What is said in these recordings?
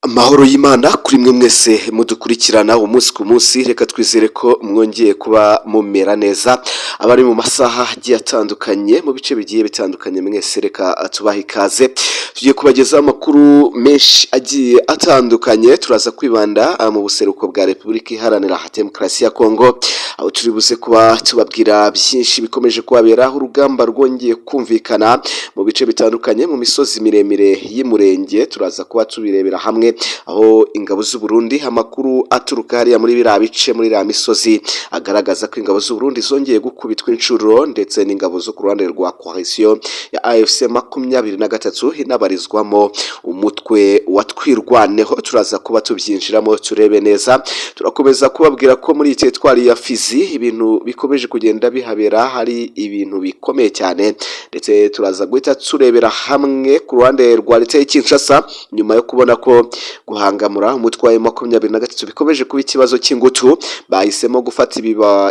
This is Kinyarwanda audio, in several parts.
Amahoro y'Imana kuri mwe mwese mudukurikirana umunsi ku munsi, reka twizere ko mwongeye kuba mumera neza abari mu masaha agiye atandukanye mu bice bigiye bitandukanye. Mwese reka tubaha ikaze, tugiye kubagezaho amakuru menshi agiye atandukanye. Turaza kwibanda mu buseruko bwa Repubulika Iharanira Demokarasi ya Kongo, aho turi buze kuba tubabwira byinshi bikomeje kuhabera. Urugamba rwongeye kumvikana mu bice bitandukanye mu misozi miremire y'Umurenge, turaza kuba tubirebera hamwe aho ingabo z'u Burundi, amakuru aturuka hariya muri biriya bice muri iriya misozi agaragaza ko ingabo z'u Burundi zongeye gukubitwa inshuro, ndetse n'ingabo zo ku ruhande rwa coalition ya AFC 23 inabarizwamo umutwe wa Twirwaneho. Turaza kuba tubyinjiramo turebe neza. Turakomeza kubabwira ko muri teritwari ya Fizi ibintu bikomeje kugenda bihabera, hari ibintu bikomeye cyane, ndetse turaza guhita turebera hamwe ku ruhande rwa leta y'Kinshasa nyuma yo kubona ko guhangamura umutwe wa 23 bikomeje kuba ikibazo cy'ingutu. Bahisemo gufata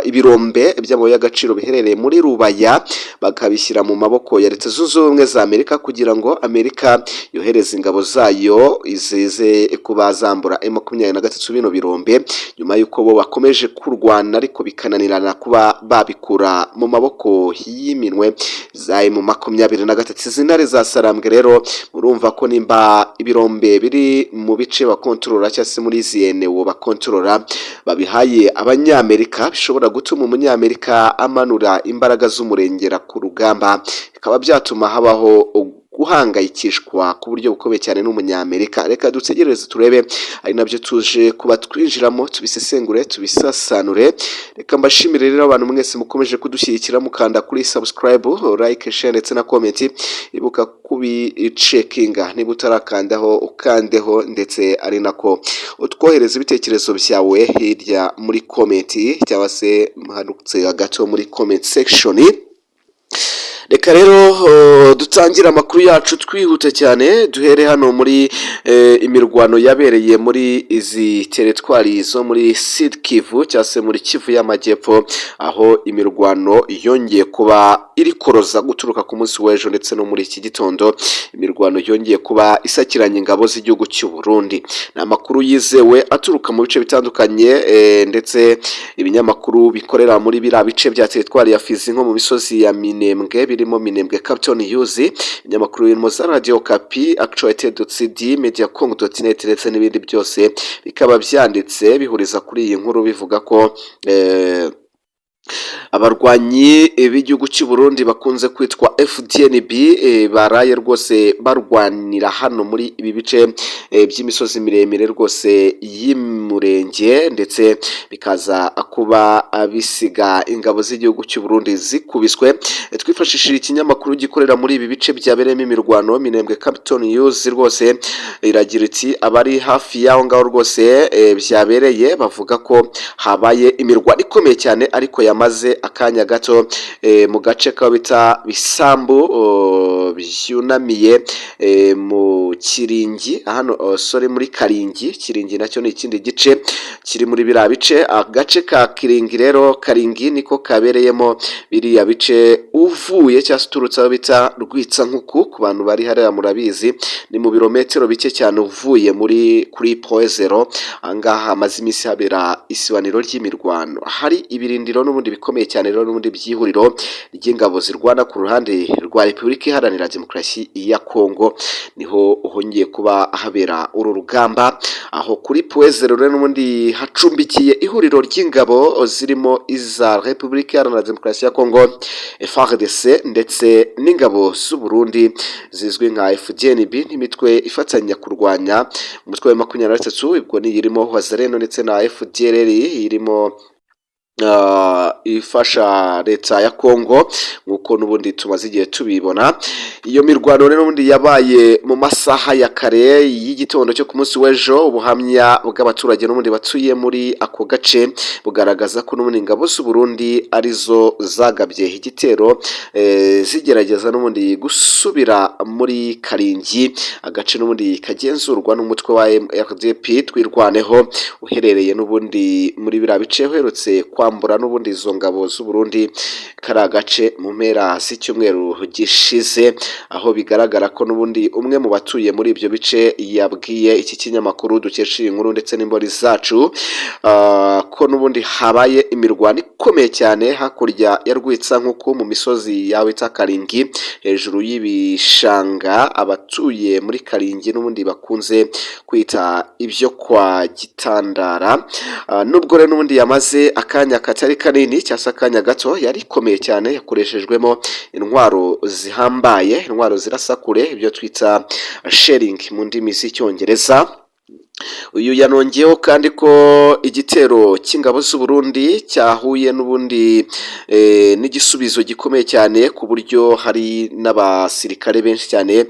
ibirombe by'amabuye y'agaciro biherereye muri Rubaya bakabishyira mu maboko ya Leta Zunze Ubumwe za Amerika, kugira ngo Amerika yohereze ingabo zayo izize kubazambura 23 bino birombe, nyuma y'uko bo bakomeje kurwana ariko bikananirana kuba babikura mu maboko y'iminwe za 23. Izi ntare za Sarambwe rero murumva ko nimba ibirombe biri mu bice bakontorora cyangwa se muri ZNO bakontorora babihaye Abanyamerika, bishobora gutuma Umunyamerika amanura imbaraga z'umurengera ku rugamba, bikaba byatuma habaho guhangayikishwa ku buryo bukomeye cyane n'Umunyamerika. Reka dutegereze turebe, ari nabyo tuje kuba twinjiramo tubisesengure tubisasanure. Reka mbashimire rero abantu mwese mukomeje kudushyigikira mukanda kuri subscribe, like, share ndetse na comment. Ibuka kubicekinga niba utarakandaho ukandeho, ndetse ari nako utwohereza ibitekerezo byawe hirya muri comment cyangwa se muhanutse gato muri comment section. Reka rero dutangira amakuru yacu twihuta cyane, duhere hano muri imirwano yabereye muri izi teritwari zo muri Sud Kivu cyangwa se muri Kivu y'Amajyepfo, aho imirwano yongeye kuba iri koroza guturuka ku munsi w'ejo, ndetse no muri iki gitondo imirwano yongeye kuba isakiranye ingabo z'igihugu cy'u Burundi. Ni amakuru yizewe aturuka mu bice bitandukanye, ndetse ibinyamakuru bikorera muri biriya bice bya teritwari ya Fizi nko mu misozi ya Minembwe, birimo Minembwe Capital News, ibinyamakuru birimo za Radio Okapi, Actualite.cd, Mediacongo.net ndetse n'ibindi byose bikaba byanditse bihuriza kuri iyi nkuru bivuga ko abarwanyi b'igihugu cy'u Burundi bakunze kwitwa FDNB baraye rwose barwanira hano muri ibi bice by'imisozi miremire rwose y'Umurenge, ndetse bikaza kuba bisiga ingabo z'igihugu cy'u Burundi zikubiswe. Twifashishije ikinyamakuru gikorera muri ibi bice byabereyemo imirwano, Minembwe Capital News rwose iragira iti abari hafi y'aho ngaho rwose byabereye bavuga ko habaye imirwano ikomeye cyane ariko yamaze akanya gato mu gace ka bita Bisambu byunamiye mu Kiringi, hano muri Karingi. Kiringi nacyo ni ikindi gice kiri muri biriya bice. Agace ka Kiringi rero, Karingi niko kabereyemo biriya bice uvuye cyangwa uturutse aho bita Rwitsankuku. Ku bantu bari hariya murabizi ni mu birometero bike cyane uvuye kuri Poezero. Angaha amaze iminsi habera isibaniro ry'imirwano, hari ibirindiro n'ubundi bikomeye cyane rero n'ubundi byihuriro ry'ingabo zirwana ku ruhande rwa Repubulika Iharanira Demokarasi ya Kongo. Niho hongeye kuba habera uru rugamba, aho kuri Poezero rero n'ubundi hacumbikiye ihuriro ry'ingabo zirimo iza Repubulika Iharanira Demokarasi ya Kongo FARDC, ndetse n'ingabo z'u Burundi zizwi nka FDNB, n'imitwe ifatanya kurwanya umutwe wa 23. Ubwo ni irimo Wazalendo ndetse na FDLR irimo ifasha leta ya Kongo, nkuko n'ubundi tumaze igihe tubibona. Iyo mirwano rero n'ubundi yabaye mu masaha ya kare y'igitondo cyo ku munsi w'ejo. Ubuhamya bw'abaturage n'ubundi batuye muri ako gace bugaragaza ko n'ubundi ingabo z'u Burundi arizo zagabye igitero, zigerageza n'ubundi gusubira muri Karingi, agace n'ubundi kagenzurwa n'umutwe wa RDP Twirwaneho uherereye n'ubundi muri biriya bice uherutse kwa kwambura n'ubundi izo ngabo z'u Burundi kari agace mu mpera z'icyumweru gishize, aho bigaragara ko n'ubundi umwe mu batuye muri ibyo bice yabwiye iki kinyamakuru dukesha iyi nkuru ndetse n'imboni zacu ko n'ubundi habaye imirwano ikomeye cyane hakurya ya Rwitsankuku mu misozi yawe ita Karingi hejuru y'ibishanga abatuye muri Karingi n'ubundi bakunze kwita ibyo kwa Gitandara. Nubwo rero n'ubundi yamaze akanya katari kanini cyangwa se akanya gato, yari ikomeye cyane yakoreshejwemo intwaro zihambaye, intwaro zirasakure, ibyo twita sharing mu ndimi z'icyongereza. Uyu yanongeyeho kandi ko igitero cy'ingabo z'u Burundi cyahuye n'ubundi n'igisubizo gikomeye cyane, ku buryo hari n'abasirikare benshi cyane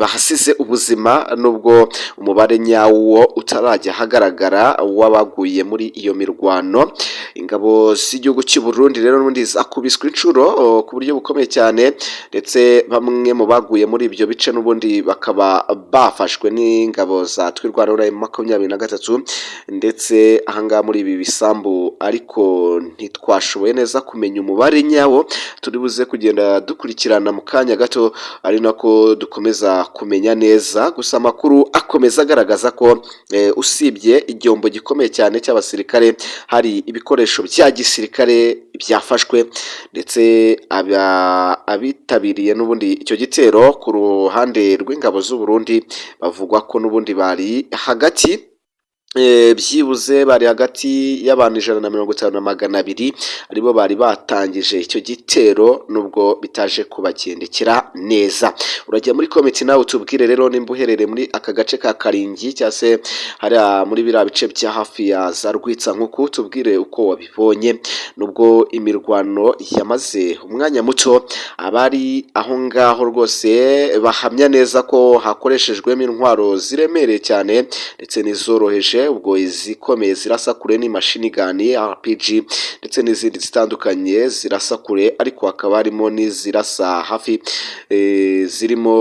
bahasize ubuzima, nubwo umubare nyawo utarajya ahagaragara w'abaguye muri iyo mirwano. Ingabo z'igihugu cy'u Burundi rero n'ubundi zakubiswe inshuro ku buryo bukomeye cyane, ndetse bamwe mu baguye muri ibyo bice n'ubundi bakaba bafashwe n'ingabo za twirwanira 23, ndetse ahangaha muri ibi bisambu ariko ntitwashoboye neza kumenya umubare nyawo, turi buze kugenda dukurikirana mu kanya gato ari nako dukomeza kumenya neza. Gusa amakuru akomeza agaragaza ko usibye igihombo gikomeye cyane cy'abasirikare, hari ibikoresho bya gisirikare byafashwe, ndetse abitabiriye n'ubundi icyo gitero ku ruhande rw'ingabo z'u Burundi bavugwa ko n'ubundi bari hagati byibuze bari hagati y'abantu 150 na 200 aribo bari batangije icyo gitero, nubwo bitaje kubagendekera neza. Urajya muri comment nawe utubwire rero nimba uherereye muri aka gace ka Karingi cyangwa se hari muri biriya bice bya hafi ya za Rwitsankuku, tubwire uko wabibonye. Nubwo imirwano yamaze umwanya muto, abari aho ngaho rwose bahamya neza ko hakoreshejwemo intwaro ziremereye cyane ndetse n'izoroheje, ubwo izikomeye zirasa kure ni machine gun, RPG ndetse n'izindi zitandukanye zirasa kure, ariko hakaba harimo n'izirasa hafi zirimo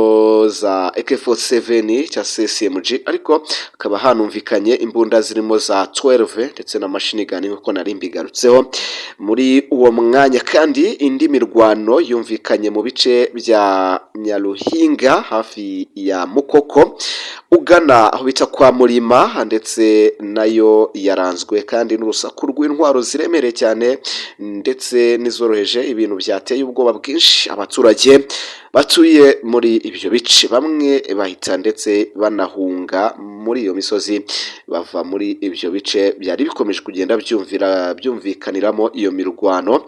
za AK47 cyangwa se SMG, ariko hakaba hanumvikanye imbunda zirimo za 12 ndetse na machine gun nk'uko nari mbigarutseho muri uwo mwanya. Kandi indi mirwano yumvikanye mu bice bya Nyaruhinga hafi ya Mukoko ugana aho bita kwa Murima, ndetse nayo yaranzwe kandi n'urusaku rw'intwaro ziremereye cyane ndetse n'izoroheje, ibintu byateye ubwoba bwinshi abaturage batuye muri ibyo bice. Bamwe bahita ndetse banahunga muri iyo misozi bava muri ibyo bice byari bikomeje kugenda byumvikaniramo iyo mirwano.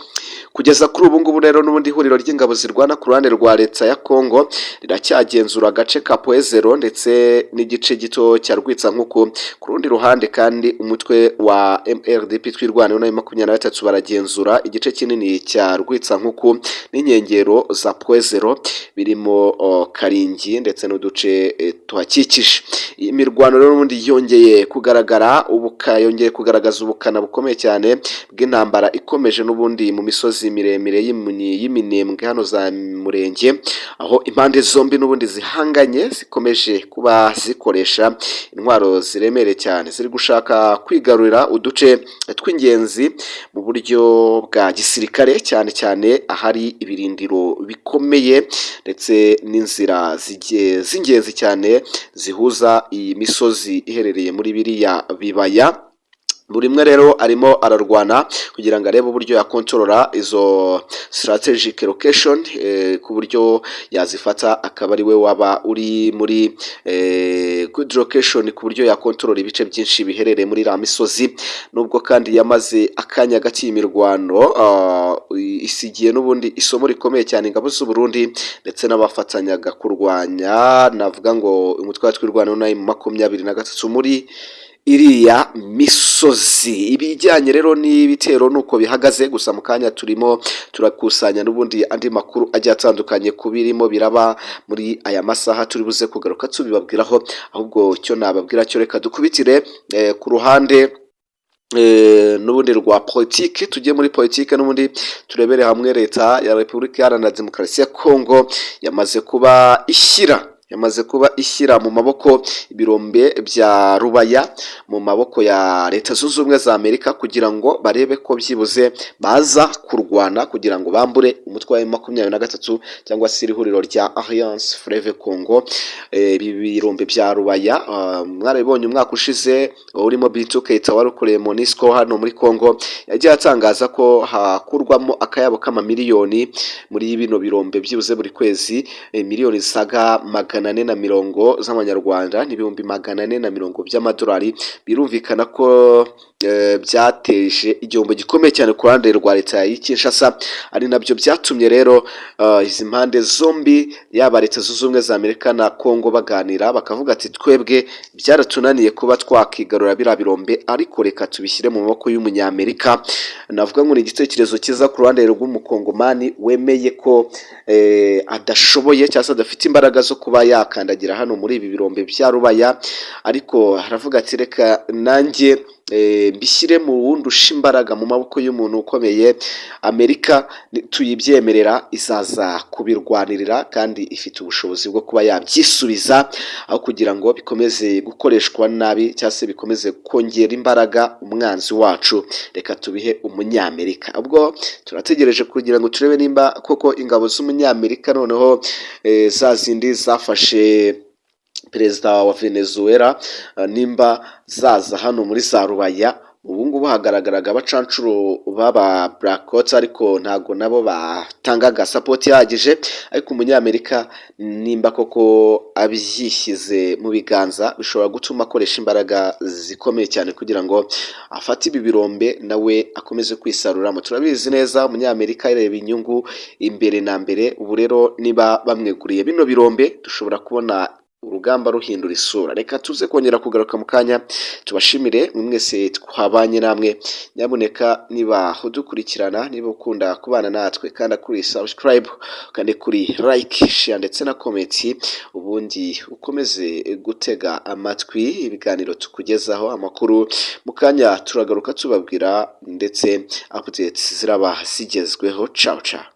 Kugeza kuri ubu ngubu rero n'ubundi ihuriro ry'ingabo zirwana ku ruhande rwa leta ya Kongo riracyagenzura agace ka Poezero ndetse n'igice gito cya Rwitsankuku. Ku rundi ruhande kandi umutwe wa MRDP twirwanira na 23 baragenzura igice kinini cya Rwitsankuku n'inkengero za Poezero birimo Karingi ndetse n'uduce tuhakikije. Iyi mirwano rero n'ubundi yongeye kugaragaza ubukana bukomeye cyane bw'intambara ikomeje n'ubundi mu misozi miremire y'iminembwe hano za Murenge, aho impande zombi n'ubundi zihanganye zikomeje kuba zikoresha intwaro ziremereye cyane, ziri gushaka kwigarurira uduce tw'ingenzi mu buryo bwa gisirikare, cyane cyane ahari ibirindiro bikomeye ndetse n'inzira z'ingenzi cyane zihuza iyi misozi iherereye muri biriya bibaya. Buri umwe rero arimo ararwana kugira ngo arebe uburyo yakontorora izo strategic location, ku buryo yazifata akaba ari we waba uri muri good location, ku buryo yakontorora ibice byinshi biherereye muri la misozi. Nubwo kandi yamaze akanya gati imirwano isigiye n'ubundi isomo rikomeye cyane ingabo z'u Burundi ndetse n'abafatanyaga kurwanya, navuga ngo umutwe wa twirwanira na 23 muri iriya misozi. Ibijyanye rero n'ibitero nuko bihagaze, gusa mu kanya turimo turakusanya n'ubundi andi makuru agiye atandukanye kubirimo biraba muri aya masaha, turi buze kugaruka tubibabwiraho. Ahubwo cyo nababwira cyo reka dukubitire ku ruhande n'ubundi rwa politiki, tujye muri politiki n'ubundi turebere hamwe leta ya Repubulika Iharanira Demokarasi ya Kongo yamaze kuba ishyira yamaze kuba ishyira mu maboko ibirombe bya Rubaya mu maboko ya Leta Zunze Ubumwe za Amerika kugira ngo barebe ko byibuze baza kurwana kugira ngo bambure umutwe wa M23 cyangwa se ihuriro rya Alliance Fleuve Congo. Ibi birombe bya Rubaya mwarabibonye umwaka ushize urimo Bintou Keita warukoreye MONUSCO hano muri Congo, yagiye atangaza ko hakurwamo akayabo k'amamiliyoni muri bino birombe byibuze buri kwezi, miliyoni zisaga 440 z'amanyarwanda n'ibihumbi 440 by'amadolari. Birumvikana ko byateje igihombo gikomeye cyane ku ruhande rwa leta ya Kinshasa, ari nabyo byatumye rero izi mpande zombi yaba Leta Zunze Ubumwe za Amerika na Congo baganira bakavuga ati twebwe byaratunaniye kuba twakigarura biriya birombe, ariko reka tubishyire mu maboko y'umunyamerika. Navuga ngo ni igitekerezo cyiza ku ruhande rw'umukongomani wemeye ko adashoboye cyangwa se adafite imbaraga zo kuba yakandagira hano muri ibi birombe bya Rubaya, ariko haravuga ati reka nanjye mbishyire mu wundusha imbaraga mu maboko y'umuntu ukomeye. Amerika tuyibyemerera izaza kubirwanirira kandi ifite ubushobozi bwo kuba yabyisubiza, aho kugira ngo bikomeze gukoreshwa nabi cyangwa se bikomeze kongera imbaraga umwanzi wacu. Reka tubihe umunyamerika. Ubwo turategereje kugira ngo turebe nimba koko ingabo z'umunyamerika noneho za zindi zafashe perezida wa Venezuela nimba zaza hano muri za Rubaya. Ubu ngubu hagaragaraga abacancuro baba Black Coats, ariko ntago nabo batangaga support yahagije, ariko umunyamerika nimba koko abyishyize mu biganza bishobora gutuma akoresha imbaraga zikomeye cyane kugira ngo afate ibi birombe nawe akomeze kwisaruramo. Turabizi neza umunyamerika areba inyungu imbere na mbere. Ubu rero niba bamweguriye bino birombe dushobora kubona urugamba ruhindura isura. Reka tuze kongera kugaruka mu kanya, tubashimire mwese twabanye namwe. Nyabuneka niba udukurikirana, niba ukunda kubana natwe, kandi kuri subscribe kandi kuri like, share ndetse na comment, ubundi ukomeze gutega amatwi ibiganiro tukugezaho. Amakuru mu kanya turagaruka tubabwira ndetse updates ziraba zigezweho. Ciao ciao.